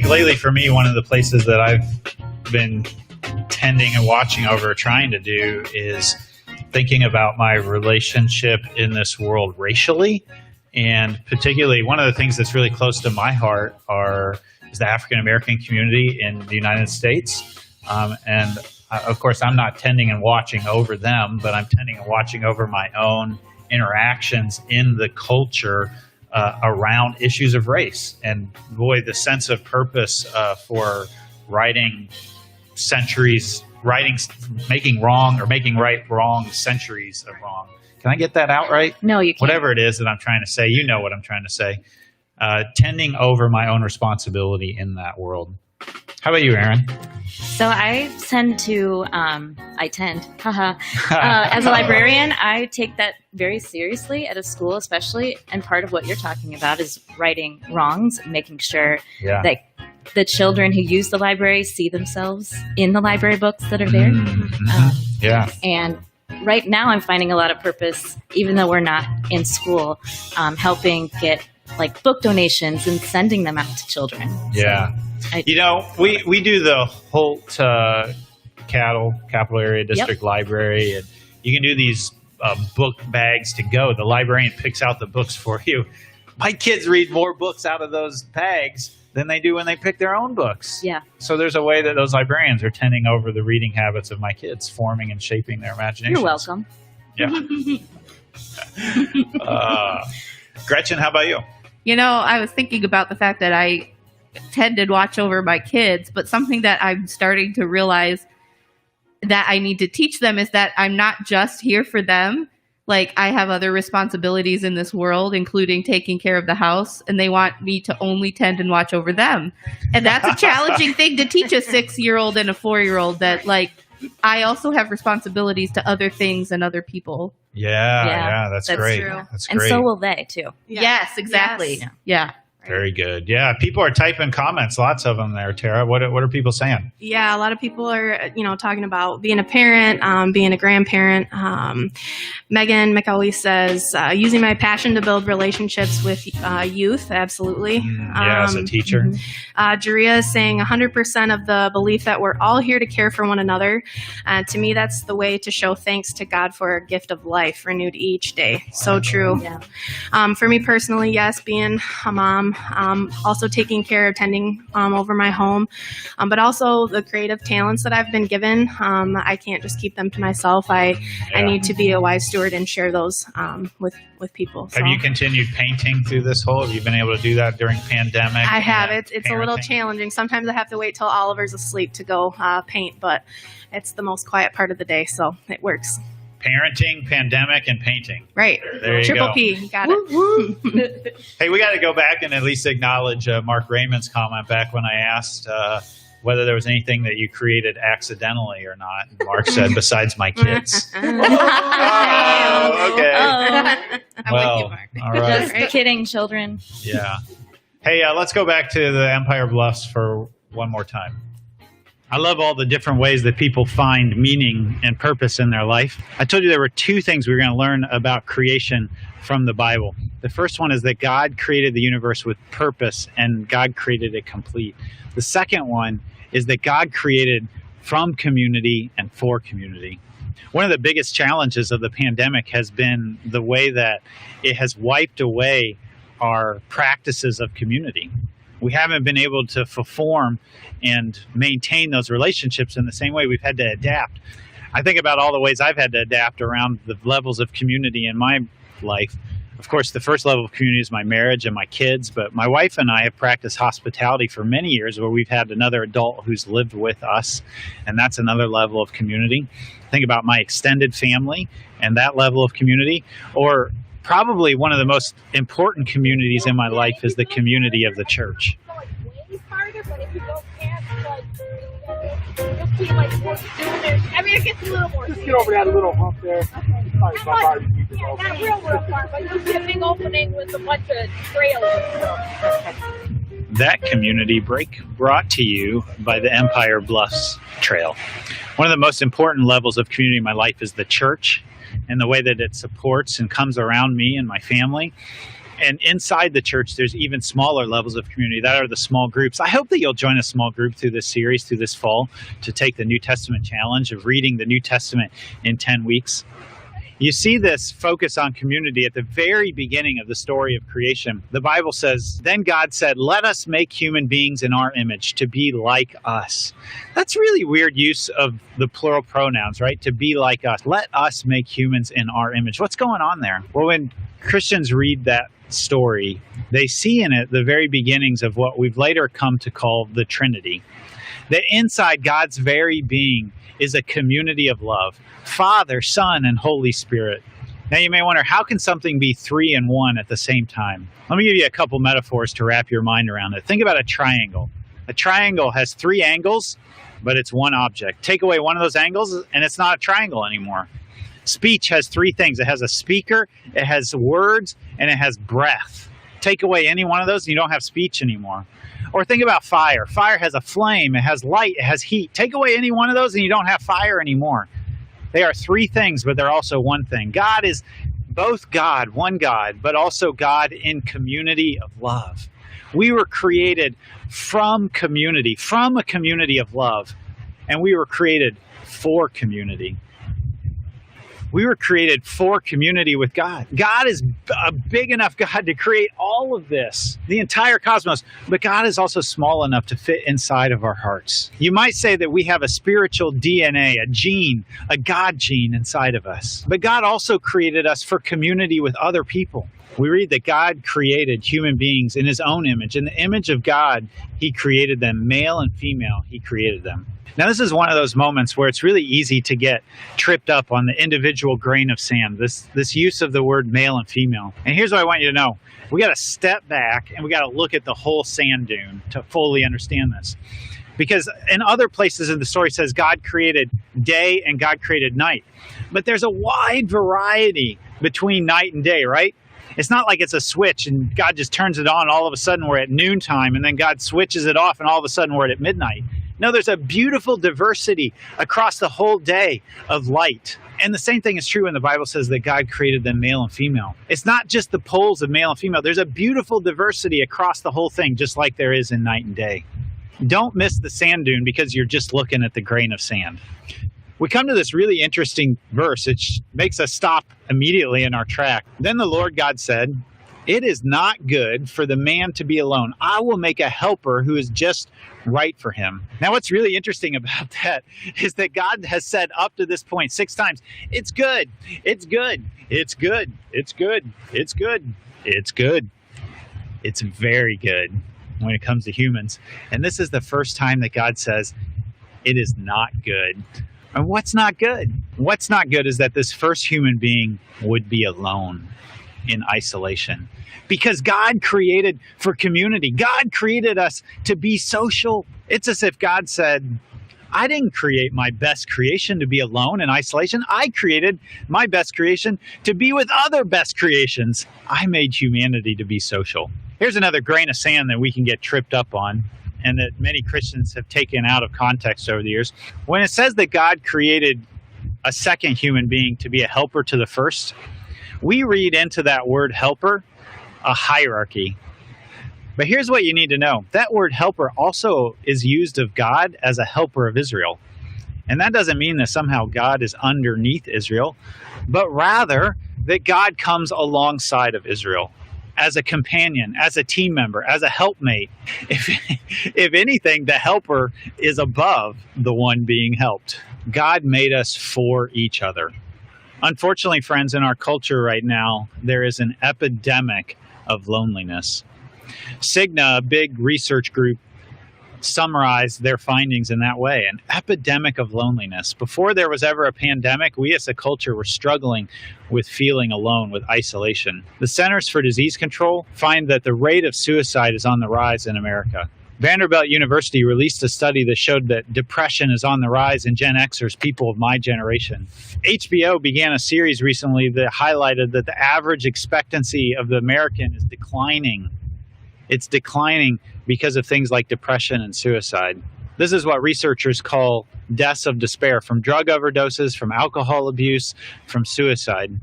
Lately, for me, one of the places that I've been tending and watching over, trying to do, is thinking about my relationship in this world racially. And particularly, one of the things that's really close to my heart is the African American community in the United States. And of course, I'm not tending and watching over them, but I'm tending and watching over my own interactions in the culture around issues of race. And boy, the sense of purpose for making right wrong centuries of wrong. Can I get that out right? No, you can't. Whatever it is that I'm trying to say, you know what I'm trying to say. Tending over my own responsibility in that world. How about you, Aaron? So I tend, as a librarian, I take that very seriously at a school especially, and part of what you're talking about is righting wrongs, making sure that the children who use the library see themselves in the library books that are there. And right now I'm finding a lot of purpose, even though we're not in school, helping get like book donations and sending them out to children. Yeah. We do the Holt Capital Area District Library, and you can do these book bags to go. The librarian picks out the books for you. My kids read more books out of those bags than they do when they pick their own books. Yeah. So there's a way that those librarians are tending over the reading habits of my kids, forming and shaping their imagination. You're welcome. Yeah. Gretchen, how about you? I was thinking about the fact that I tend to watch over my kids, but something that I'm starting to realize that I need to teach them is that I'm not just here for them. Like, I have other responsibilities in this world, including taking care of the house, and they want me to only tend and watch over them. And that's a challenging thing to teach a 6-year-old and a 4-year-old, that like I also have responsibilities to other things and other people. Yeah, that's great. True. That's and great. so will they too. Yes, exactly. Yes. Yeah. Very good. Yeah, people are typing comments, lots of them there, Tara. What are people saying? Yeah, a lot of people are, talking about being a parent, being a grandparent. Megan McAuley says, using my passion to build relationships with youth. Absolutely. Yeah, as a teacher. Jaria is saying 100% of the belief that we're all here to care for one another. To me, that's the way to show thanks to God for a gift of life renewed each day. So true. Yeah. For me personally, yes, being a mom, also taking care of tending over my home, but also the creative talents that I've been given. I can't just keep them to myself. I need to be a wise steward and share those with people. So. Have you continued painting through this whole? Have you been able to do that during pandemic? I have. It's a little parenting? challenging. Sometimes I have to wait till Oliver's asleep to go paint, but it's the most quiet part of the day, so it works. Parenting, pandemic, and painting. Right. There you Triple go. P. You got it. Hey, we got to go back and at least acknowledge Mark Raymond's comment back when I asked whether there was anything that you created accidentally or not. And Mark said, besides my kids. Oh, okay. I'm Well, with you, Mark. all right. Just kidding, children. Yeah. Hey, let's go back to the Empire Bluffs for one more time. I love all the different ways that people find meaning and purpose in their life. I told you there were two things we were going to learn about creation from the Bible. The first one is that God created the universe with purpose and God created it complete. The second one is that God created from community and for community. One of the biggest challenges of the pandemic has been the way that it has wiped away our practices of community. We haven't been able to perform and maintain those relationships in the same way. We've had to adapt. I think about all the ways I've had to adapt around the levels of community in my life. Of course, the first level of community is my marriage and my kids, but my wife and I have practiced hospitality for many years where we've had another adult who's lived with us, and that's another level of community. Think about my extended family and that level of community, or probably one of the most important communities in my life is the community of the church. I mean, it gets a little more. Just get over that little hump there. Okay. Not real far, but you see a big opening with a bunch of trailers. That community break brought to you by the Empire Bluffs Trail. One of the most important levels of community in my life is the church and the way that it supports and comes around me and my family. And inside the church, there's even smaller levels of community. That are the small groups. I hope that you'll join a small group through this series, through this fall, to take the New Testament challenge of reading the New Testament in 10 weeks. You see this focus on community at the very beginning of the story of creation. The Bible says, then God said, let us make human beings in our image to be like us. That's really weird use of the plural pronouns, right? To be like us. Let us make humans in our image. What's going on there? Well, when Christians read that story, they see in it the very beginnings of what we've later come to call the Trinity. That inside God's very being is a community of love. Father, Son, and Holy Spirit. Now you may wonder, how can something be three and one at the same time? Let me give you a couple metaphors to wrap your mind around it. Think about a triangle. A triangle has three angles, but it's one object. Take away one of those angles, and it's not a triangle anymore. Speech has three things. It has a speaker, it has words, and it has breath. Take away any one of those, and you don't have speech anymore. Or think about fire. Fire has a flame, it has light, it has heat. Take away any one of those, and you don't have fire anymore. They are three things, but they're also one thing. God is both God, one God, but also God in community of love. We were created from community, from a community of love, and we were created for community. We were created for community with God. God is a big enough God to create all of this, the entire cosmos, but God is also small enough to fit inside of our hearts. You might say that we have a spiritual DNA, a gene, a God gene inside of us. But God also created us for community with other people. We read that God created human beings in his own image. In the image of God, he created them, male and female, he created them. Now, this is one of those moments where it's really easy to get tripped up on the individual grain of sand, this use of the word male and female. And here's what I want you to know. We got to step back and we got to look at the whole sand dune to fully understand this. Because in other places in the story it says God created day and God created night. But there's a wide variety between night and day, right? It's not like it's a switch and God just turns it on. All of a sudden we're at noontime, and then God switches it off and all of a sudden we're at midnight. No, there's a beautiful diversity across the whole day of light. And the same thing is true when the Bible says that God created them male and female. It's not just the poles of male and female. There's a beautiful diversity across the whole thing, just like there is in night and day. Don't miss the sand dune because you're just looking at the grain of sand. We come to this really interesting verse. It makes us stop immediately in our track. Then the Lord God said, "It is not good for the man to be alone. I will make a helper who is just right for him." Now, what's really interesting about that is that God has said up to this point 6 times, it's good, it's good, it's good, it's good, it's good, it's good. It's very good when it comes to humans. And this is the first time that God says, it is not good. And what's not good? What's not good is that this first human being would be alone in isolation. Because God created for community. God created us to be social. It's as if God said, I didn't create my best creation to be alone in isolation. I created my best creation to be with other best creations. I made humanity to be social. Here's another grain of sand that we can get tripped up on, and that many Christians have taken out of context over the years. When it says that God created a second human being to be a helper to the first, we read into that word helper a hierarchy. But here's what you need to know. That word helper also is used of God as a helper of Israel. And that doesn't mean that somehow God is underneath Israel, but rather that God comes alongside of Israel as a companion, as a team member, as a helpmate. If anything, the helper is above the one being helped. God made us for each other. Unfortunately, friends, in our culture right now, there is an epidemic of loneliness. Cigna, a big research group, summarized their findings in that way, an epidemic of loneliness. Before there was ever a pandemic, we as a culture were struggling with feeling alone, with isolation. The Centers for Disease Control find that the rate of suicide is on the rise in America. Vanderbilt University released a study that showed that depression is on the rise in Gen Xers, people of my generation. HBO began a series recently that highlighted that the average expectancy of the American is declining. It's declining because of things like depression and suicide. This is what researchers call deaths of despair, from drug overdoses, from alcohol abuse, from suicide.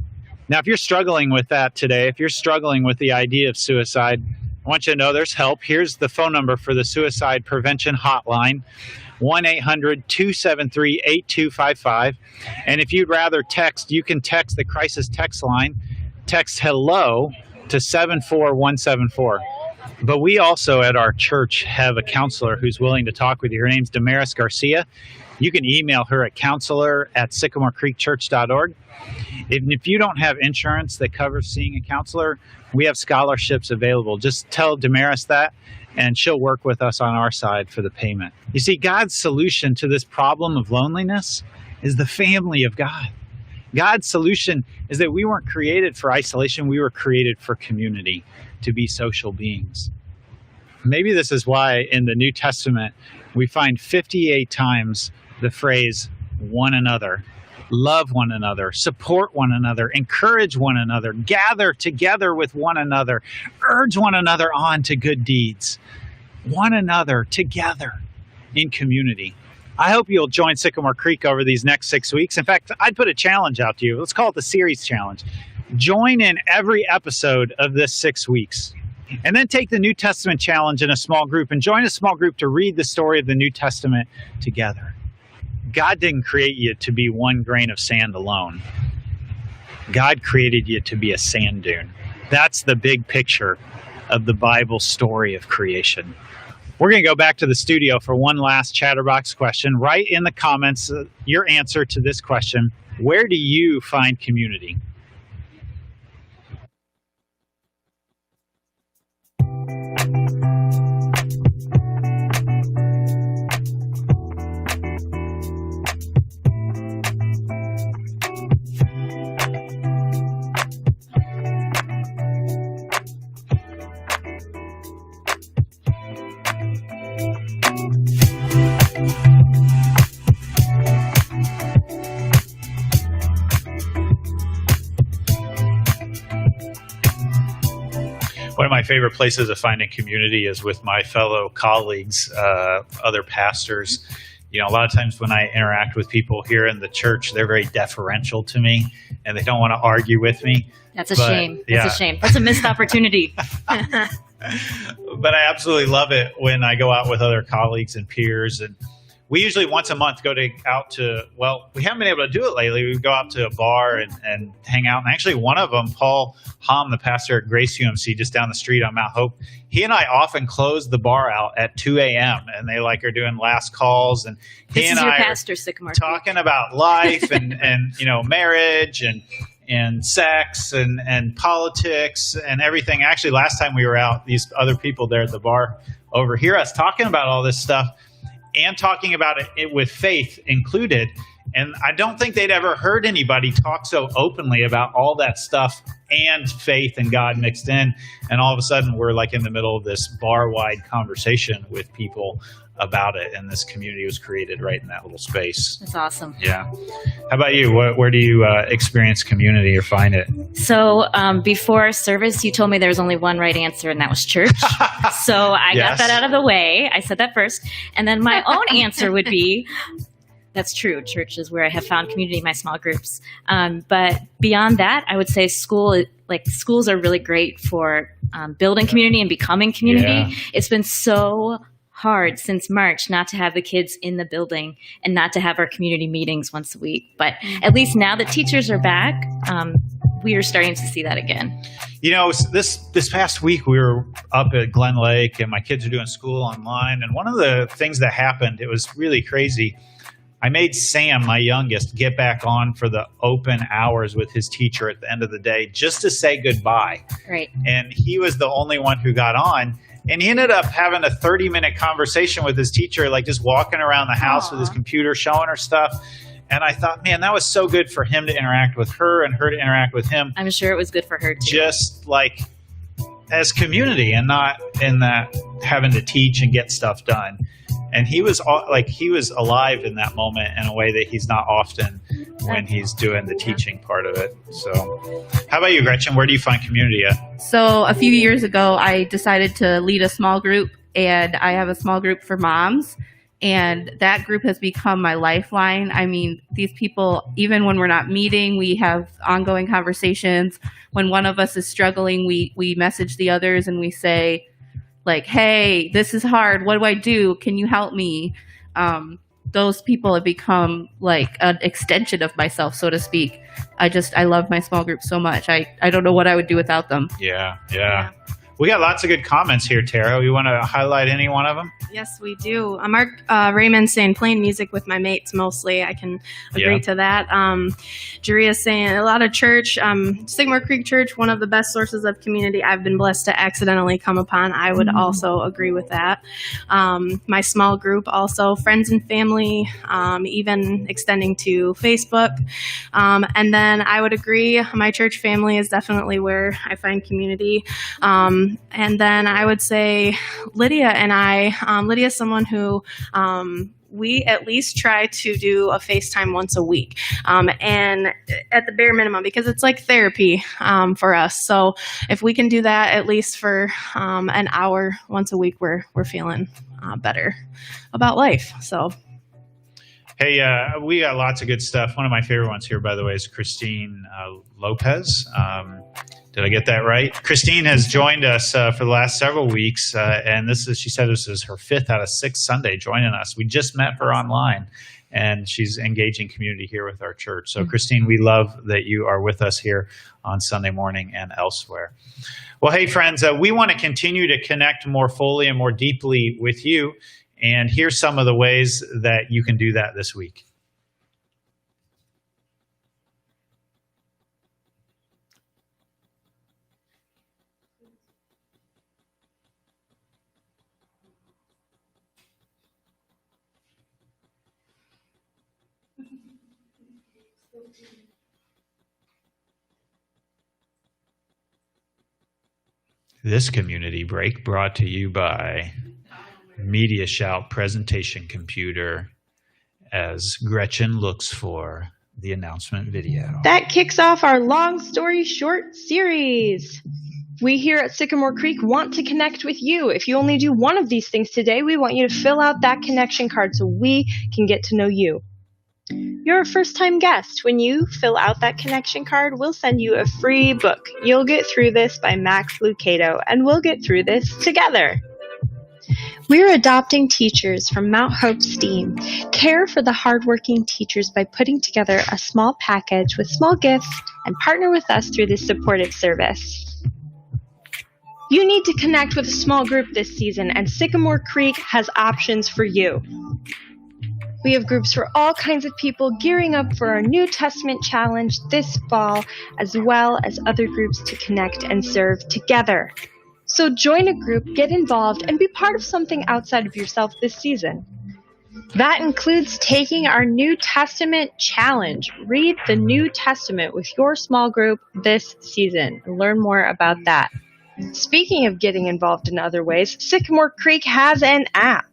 Now, if you're struggling with that today, if you're struggling with the idea of suicide, I want you to know there's help. Here's the phone number for the Suicide Prevention Hotline, 1-800-273-8255. And if you'd rather text, you can text the crisis text line. Text HELLO to 74174. But we also at our church have a counselor who's willing to talk with you. Her name's Damaris Garcia. You can email her at counselor@sycamorecreekchurch.org. If you don't have insurance that covers seeing a counselor, we have scholarships available. Just tell Damaris that, and she'll work with us on our side for the payment. You see, God's solution to this problem of loneliness is the family of God. God's solution is that we weren't created for isolation. We were created for community, to be social beings. Maybe this is why in the New Testament we find 58 times the phrase one another. Love one another, support one another, encourage one another, gather together with one another, urge one another on to good deeds. One another together in community. I hope you'll join Sycamore Creek over these next 6 weeks. In fact, I'd put a challenge out to you. Let's call it the series challenge. Join in every episode of this 6 weeks. And then take the New Testament challenge in a small group and join a small group to read the story of the New Testament together. God didn't create you to be one grain of sand alone. God created you to be a sand dune. That's the big picture of the Bible story of creation. We're going to go back to the studio for one last Chatterbox question. Write in the comments your answer to this question. Where do you find community? One of my favorite places to find a community is with my fellow colleagues, other pastors. You know, a lot of times when I interact with people here in the church, they're very deferential to me and they don't want to argue with me. That's a shame. That's a shame. That's a missed opportunity. But I absolutely love it when I go out with other colleagues and peers. And we usually once a month out to, well, we haven't been able to do it lately. We go out to a bar and hang out. And actually one of them, Paul Hom, the pastor at Grace UMC just down the street on Mount Hope, he and I often close the bar out at 2 a.m. and they are doing last calls. And he This and is your I pastor, Sycamore Creek. talking about life and marriage and sex and politics and everything. Actually, last time we were out, these other people there at the bar overhear us talking about all this stuff and talking about it with faith included. And I don't think they'd ever heard anybody talk so openly about all that stuff and faith and God mixed in. And all of a sudden, we're like in the middle of this bar-wide conversation with people about it. And this community was created right in that little space. That's awesome. Yeah. How about you? Where do you experience community or find it? So before service, you told me there was only one right answer, and that was church. So I got that out of the way. I said that first. And then my own answer would be, that's true. Church is where I have found community in my small groups. But beyond that, I would say schools are really great for building community and becoming community. Yeah. It's been so hard since March not to have the kids in the building and not to have our community meetings once a week. But at least now that teachers are back, we are starting to see that again. You know, this past week we were up at Glen Lake and my kids are doing school online. And one of the things that happened, it was really crazy. I made Sam, my youngest, get back on for the open hours with his teacher at the end of the day just to say goodbye. Right. And he was the only one who got on. And he ended up having a 30-minute conversation with his teacher, like just walking around the house with his computer, showing her stuff. And I thought, man, that was so good for him to interact with her and her to interact with him. I'm sure it was good for her too. Just like as community and not in that having to teach and get stuff done. And he was alive in that moment in a way that he's not often when he's doing the teaching part of it. So how about you, Gretchen? Where do you find community at? So a few years ago, I decided to lead a small group, and I have a small group for moms. And that group has become my lifeline. I mean, these people, even when we're not meeting, we have ongoing conversations. When one of us is struggling, we message the others and we say, like, hey, this is hard. What do I do? Can you help me? Those people have become like an extension of myself, so to speak. I love my small group so much. I don't know what I would do without them. Yeah. We got lots of good comments here, Tara. You want to highlight any one of them? Yes, we do. Mark Raymond saying playing music with my mates mostly. I can agree to that. Juria saying a lot of church. Sycamore Creek Church, one of the best sources of community I've been blessed to accidentally come upon. I would also agree with that. My small group also, friends and family, even extending to Facebook. And then I would agree, my church family is definitely where I find community. And then I would say Lydia and I, Lydia's someone who we at least try to do a FaceTime once a week, and at the bare minimum, because it's like therapy for us. So if we can do that at least for an hour once a week, we're feeling better about life. So. Hey, we got lots of good stuff. One of my favorite ones here, by the way, is Christine Lopez. Did I get that right? Christine has joined us for the last several weeks, and she said this is her 5th out of 6 Sunday joining us. We just met her online, and she's engaging community here with our church. So, Christine, we love that you are with us here on Sunday morning and elsewhere. Well, hey, friends, we want to continue to connect more fully and more deeply with you, and here's some of the ways that you can do that this week. This community break brought to you by Media Shout Presentation Computer as Gretchen looks for the announcement video. That kicks off our long story short series. We here at Sycamore Creek want to connect with you. If you only do one of these things today, we want you to fill out that connection card so we can get to know you. You're a first-time guest. When you fill out that connection card, we'll send you a free book, You'll Get Through This by Max Lucado, and we'll get through this together. We're adopting teachers from Mount Hope STEAM. Care for the hardworking teachers by putting together a small package with small gifts and partner with us through this supportive service. You need to connect with a small group this season, and Sycamore Creek has options for you. We have groups for all kinds of people gearing up for our New Testament challenge this fall, as well as other groups to connect and serve together. So join a group, get involved, and be part of something outside of yourself this season. That includes taking our New Testament challenge. Read the New Testament with your small group this season. Learn more about that. Speaking of getting involved in other ways, Sycamore Creek has an app.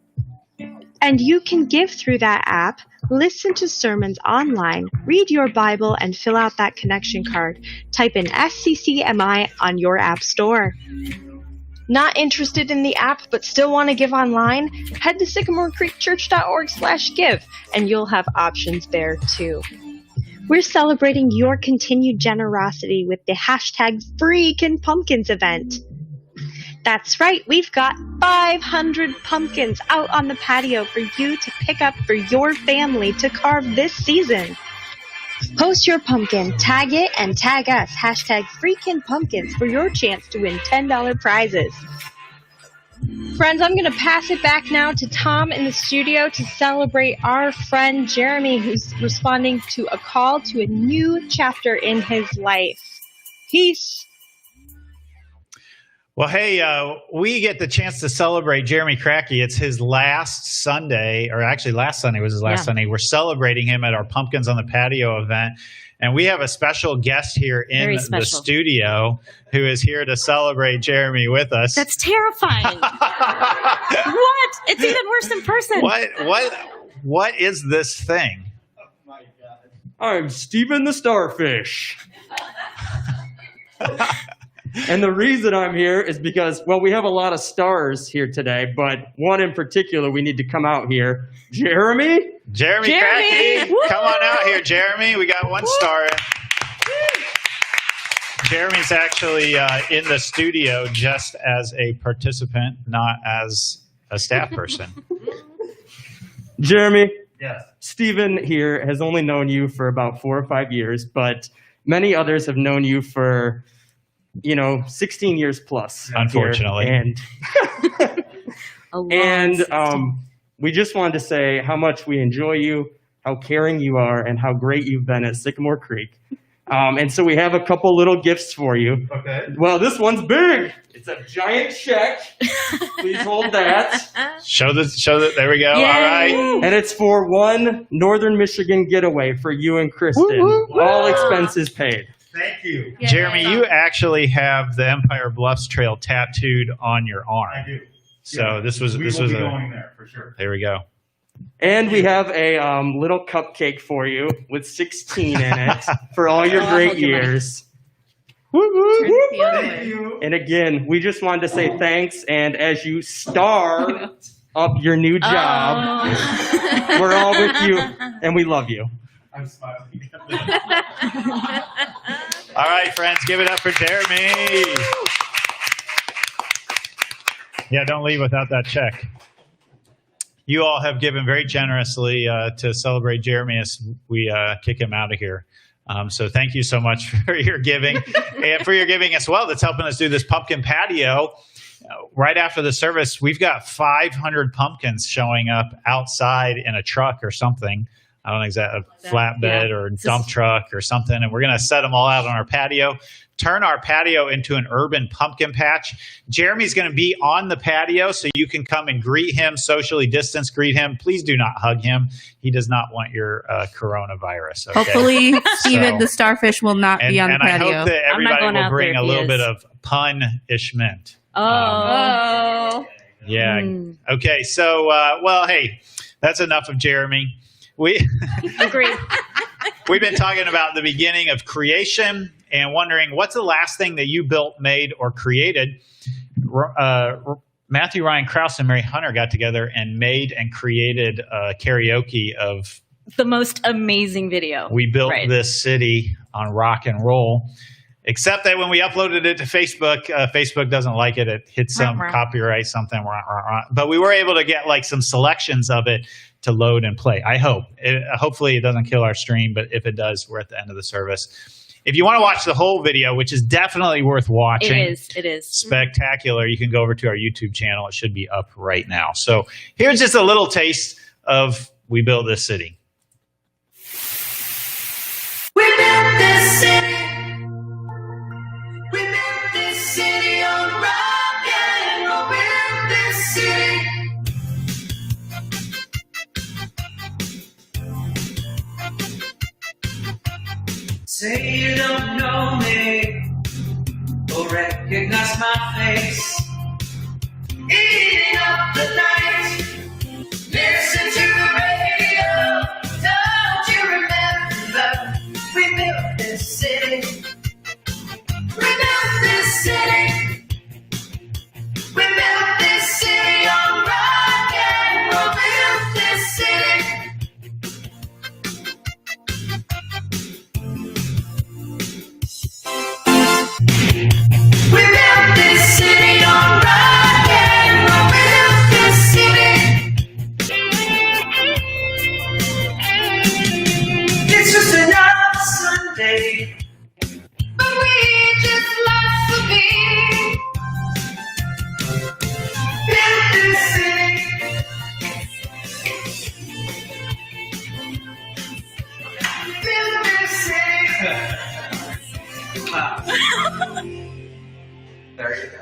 And you can give through that app, listen to sermons online, read your Bible, and fill out that connection card. Type in SCCMI on your app store. Not interested in the app but still want to give online? Head to sycamorecreekchurch.org/give and you'll have options there too. We're celebrating your continued generosity with the hashtag Freakin' Pumpkins event. That's right, we've got 500 pumpkins out on the patio for you to pick up for your family to carve this season. Post your pumpkin, tag it, and tag us, hashtag Freakin' Pumpkins for your chance to win $10 prizes. Friends, I'm going to pass it back now to Tom in the studio to celebrate our friend Jeremy, who's responding to a call to a new chapter in his life. Peace. Well, hey, we get the chance to celebrate Jeremy Cracky. It's his last Sunday, or actually last Sunday was his last Sunday. We're celebrating him at our Pumpkins on the Patio event. And we have a special guest here in the studio who is here to celebrate Jeremy with us. That's terrifying. What? It's even worse in person. What is this thing? Oh my God. I'm Steven the Starfish. And the reason I'm here is because, well, we have a lot of stars here today, but one in particular we need to come out here. Jeremy Cracky, come on out here, Jeremy. We got one star. Jeremy's actually in the studio just as a participant, not as a staff person. Jeremy, yes. Steven here has only known you for about 4 or 5 years, but many others have known you for 16 years plus. Unfortunately. And we just wanted to say how much we enjoy you, how caring you are, and how great you've been at Sycamore Creek. And so we have a couple little gifts for you. Okay. Well, this one's big. It's a giant check. Please hold that. Show that. There we go. Yay. All right. And it's for one Northern Michigan getaway for you and Kristen. All expenses paid. Thank you. Yeah, Jeremy, you actually have the Empire Bluffs Trail tattooed on your arm. I do. So this was going there for sure. There we go. And we have a little cupcake for you with 16 in it for all your great years. Thank you. And again, we just wanted to say thanks. And as you star up your new job, we're all with you and we love you. I'm smiling. All right, friends, give it up for Jeremy. Yeah, don't leave without that check. You all have given very generously to celebrate Jeremy as we kick him out of here. So thank you so much for your giving and for your giving as well. That's helping us do this pumpkin patio. Right after the service, we've got 500 pumpkins showing up outside in a truck or something. I don't know exactly, a flatbed or dump truck or something. And we're going to set them all out on our patio, turn our patio into an urban pumpkin patch. Jeremy's going to be on the patio so you can come and greet him, socially distance greet him. Please do not hug him. He does not want your coronavirus. Okay? Hopefully, Steven the Starfish will not be on the patio. And I hope that everybody will bring a little bit of punishment. Oh. Yeah. Okay. So, well, hey, that's enough of Jeremy. Agreed. We've been talking about the beginning of creation and wondering what's the last thing that you built, made, or created. Matthew Ryan Krause and Mary Hunter got together and made and created karaoke of The most amazing video. We Built Right. This City on rock and roll. Except that when we uploaded it to Facebook, Facebook doesn't like it. It hits some copyright, something. But we were able to get like some selections of it to load and play. I hope. Hopefully it doesn't kill our stream, but if it does, we're at the end of the service. If you want to watch the whole video, which is definitely worth watching. It is. Spectacular. You can go over to our YouTube channel. It should be up right now. So here's just a little taste of We Built This City. We built this city. We built this city on rock and roll. We built this city. Say you don't know me or recognize my face. Eating up the night. Listen to the radio. Don't you remember we built this city? We built this city. We built this city on rock and roll. We built this city. We built this city on rock and roll. We built this city. It's just another Sunday, but we just like to be. Built this city. Built this city. There you go.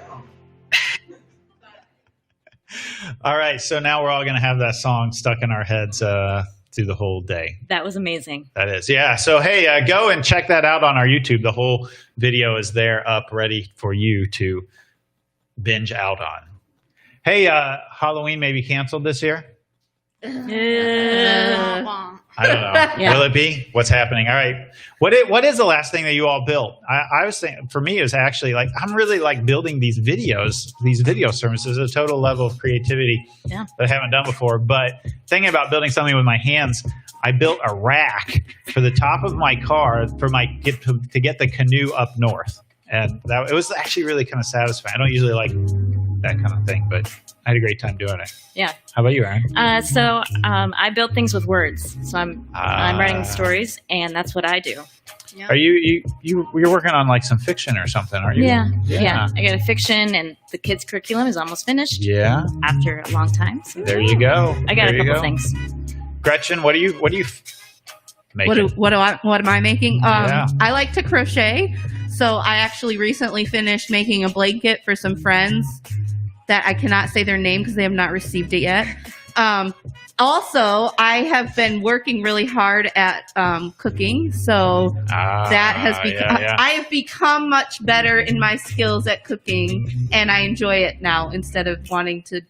All right. So now we're all going to have that song stuck in our heads through the whole day. That was amazing. That is. Yeah. So, hey, go and check that out on our YouTube. The whole video is there up ready for you to binge out on. Hey, Halloween may be canceled this year. I don't know. Yeah. Will it be? What's happening? All right. What is the last thing that you all built? I was thinking, for me, it was actually like, I'm really like building these video services, a total level of creativity that I haven't done before. But thinking about building something with my hands, I built a rack for the top of my car for to get the canoe up north. And it was actually really kind of satisfying. I don't usually like that kind of thing, but I had a great time doing it. Yeah. How about you, Aaron? So I build things with words. So I'm writing stories, and that's what I do. Yep. Are you're working on like some fiction or something? Are you? Yeah. I got a fiction, and the kids' curriculum is almost finished. Yeah. After a long time. So There you go. I got a couple things. Gretchen, what are you making? What am I making? Yeah. I like to crochet. So I actually recently finished making a blanket for some friends that I cannot say their name because they have not received it yet. Also, I have been working really hard at cooking. So that has become, I have become much better in my skills at cooking, and I enjoy it now instead of wanting to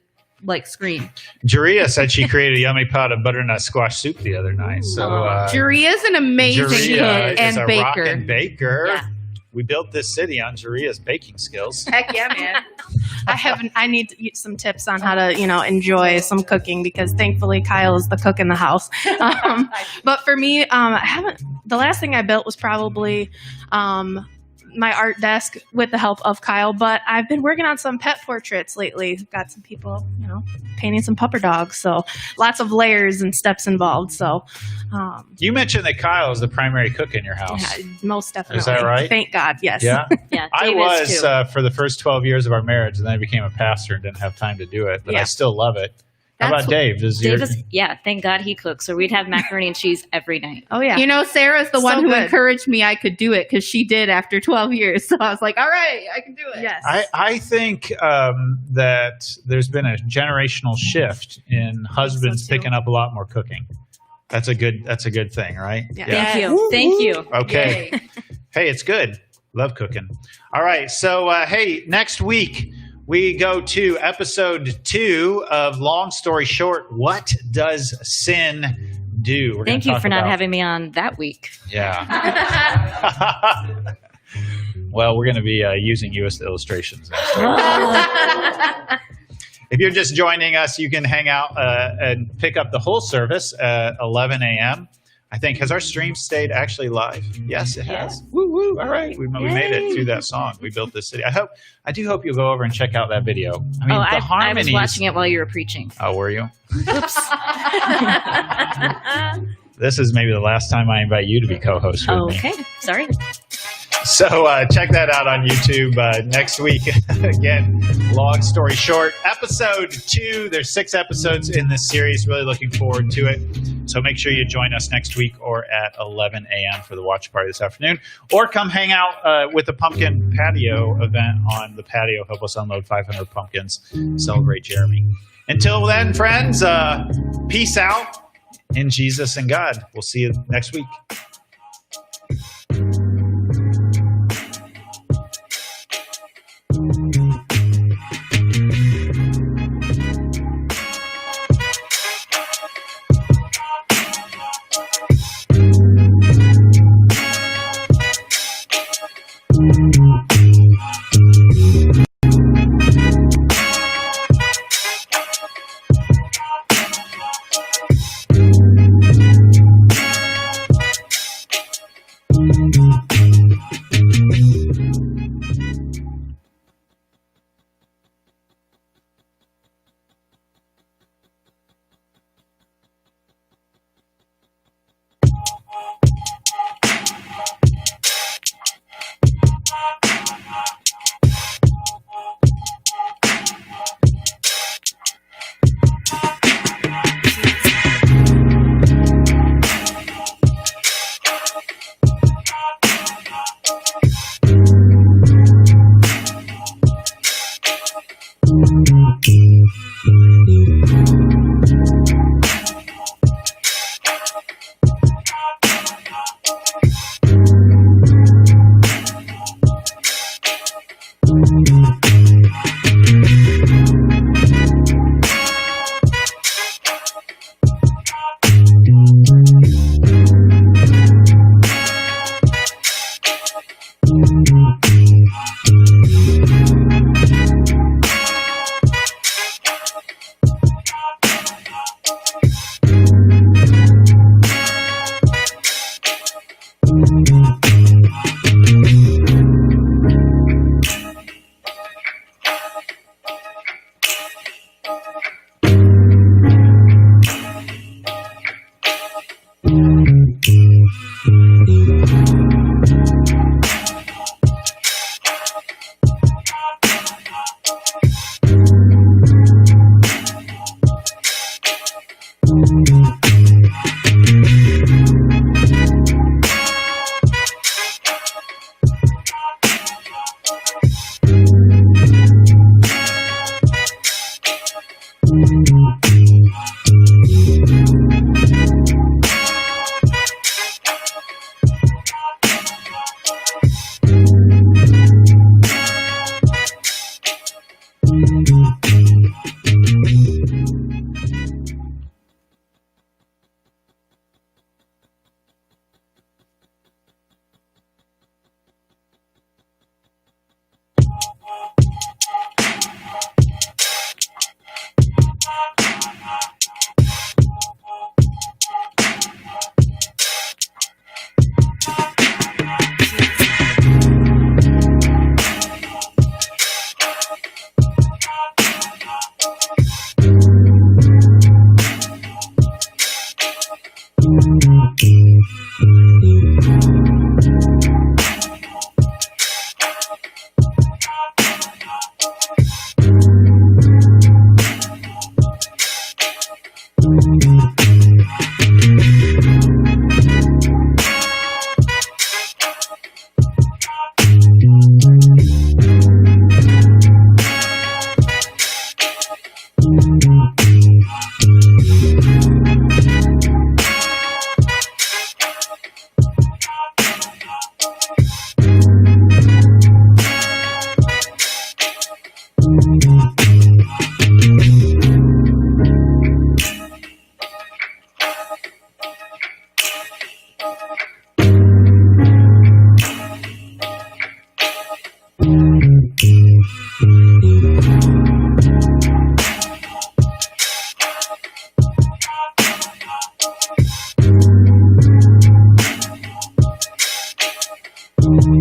like scream. Juria said she created a yummy pot of butternut squash soup the other night. So Juria's an amazing cook and baker. Rockin' baker. Yeah. We built this city on Juria's baking skills. Heck yeah, man. I need to get some tips on how to, enjoy some cooking because thankfully Kyle is the cook in the house. But for me, the last thing I built was probably my art desk with the help of Kyle, but I've been working on some pet portraits lately. Got some people, painting some pupper dogs. So lots of layers and steps involved. So you mentioned that Kyle is the primary cook in your house. Yeah, most definitely. Is that right? Thank God. Yes. Yeah. Yeah. I Dave was is too. for the first 12 years of our marriage, and then I became a pastor and didn't have time to do it, but I still love it. How about Dave? Thank God he cooks, or we'd have macaroni and cheese every night. Oh, yeah. Sarah's the one who good. encouraged me I could do it because she did after 12 years. So I was like, all right, I can do it. Yes. I think that there's been a generational shift in husbands picking up a lot more cooking. That's a good thing, right? Yeah. Thank you. Okay. Hey, it's good. Love cooking. All right. So, hey, next week we go to episode 2 of Long Story Short, What Does Sin Do? Thank you for not having me on that week. Yeah. Well, we're going to be using you as the illustrations. If you're just joining us, you can hang out and pick up the whole service at 11 a.m. I think. Has our stream stayed actually live? Yes, it has. Woo woo! All right, we made it through that song. We built this city. I do hope you'll go over and check out that video. I mean, the harmonies. I was watching it while you were preaching. Oh, were you? Oops. This is maybe the last time I invite you to be co-host with me. Okay, sorry. So check that out on YouTube next week. Again, long story short, episode 2. There's 6 episodes in this series. Really looking forward to it. So make sure you join us next week or at 11 a.m. for the watch party this afternoon. Or come hang out with the pumpkin patio event on the patio. Help us unload 500 pumpkins. Celebrate Jeremy. Until then, friends, peace out in Jesus and God. We'll see you next week. you.